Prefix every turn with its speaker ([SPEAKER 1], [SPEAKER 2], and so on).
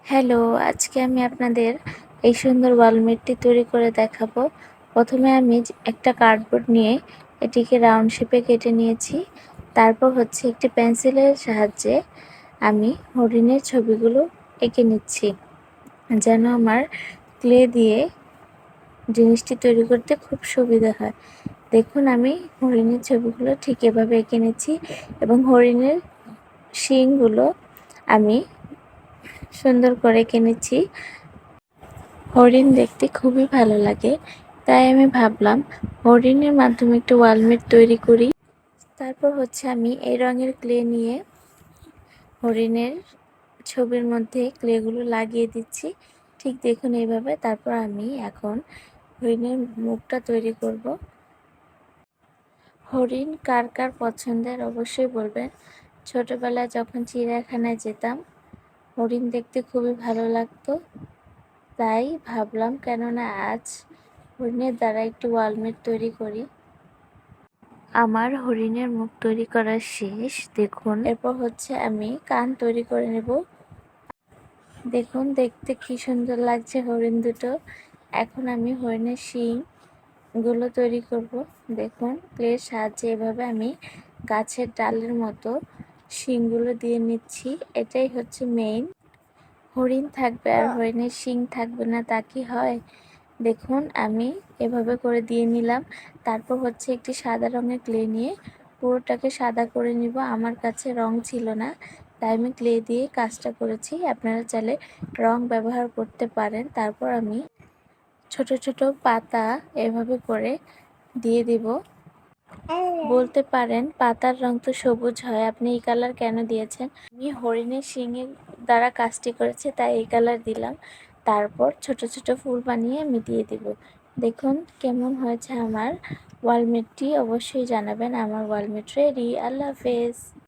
[SPEAKER 1] Hello, আজকে আমি আপনাদের এই সুন্দর ওয়ালমেটটি তৈরি করে দেখাবো। প্রথমে আমি একটা কার্ডবোর্ড নিয়ে এটিকে রাউন্ড শেপে কেটে নিয়েছি। তারপর হচ্ছে একটি পেন্সিলের সাহায্যে আমি হরিণের ছবিগুলো এঁকে নিচ্ছি, যেন আমার ক্লে দিয়ে জিনিসটি তৈরি করতে খুব সুবিধা হয়। দেখুন, আমি হরিণের ছবিগুলো ঠিক এভাবে এঁকে নিচ্ছি এবং হরিণের শিংগুলো আমি সুন্দর করে এঁকে নিচ্ছি। হরিণ দেখতে খুবই ভালো লাগে, তাই আমি ভাবলাম হরিণের মাধ্যমে একটু ওয়ালমেট তৈরি করি। তারপর হচ্ছে আমি এই রঙের ক্লে নিয়ে হরিণের ছবির মধ্যে ক্লেগুলো লাগিয়ে দিচ্ছি, ঠিক দেখুন এইভাবে। তারপর আমি এখন হরিণের মুখটা তৈরি করব। হরিণ কার কার পছন্দের অবশ্যই বলবেন। ছোটবেলায় যখন চিড়িয়াখানায় যেতাম, হরিণ দেখতে খুবই ভালো লাগতো, তাই ভাবলাম কেননা আজ হরিণের দ্বারা একটু ওয়ালমেট তৈরি করি। আমার হরিণের মুখ তৈরি করা শেষ। দেখুন, এরপর হচ্ছে আমি কান তৈরি করে নেব। দেখুন, দেখতে কি সুন্দর লাগছে হরিণ দুটো। এখন আমি হরিণের শিং গুলো তৈরি করব। দেখুন, ক্লের সাহায্যে এভাবে আমি গাছের ডালের মতো শিংগুলো দিয়ে নিচ্ছি। এটাই হচ্ছে মেইন। হরিণ থাকবে আর হরিণের শিং থাকবে না, তা কি হয়? দেখুন, আমি এভাবে করে দিয়ে নিলাম। তারপর হচ্ছে একটি সাদা রঙের ক্লে নিয়ে পুরোটাকে সাদা করে নিব। আমার কাছে রং ছিল না, তাই আমি ক্লে দিয়ে কাজটা করেছি। আপনারা চাইলে রং ব্যবহার করতে পারেন। তারপর আমি ছোট ছোট পাতা এভাবে করে দিয়ে দিব। বলতে পারেন পাতার রং তো সবুজ হয়, আপনি এই কালার কেন দিয়েছেন? আমি হরিণের শিংয়ের দ্বারা কাজটি করেছি, তাই এই কালার দিলাম। তারপর ছোট ছোট ফুল বানিয়ে আমি দিয়ে দিব। দেখুন কেমন হয়েছে আমার ওয়ালমেটটি, অবশ্যই জানাবেন। আমার ওয়ালমেট রেডি। আল্লাহ হাফেজ।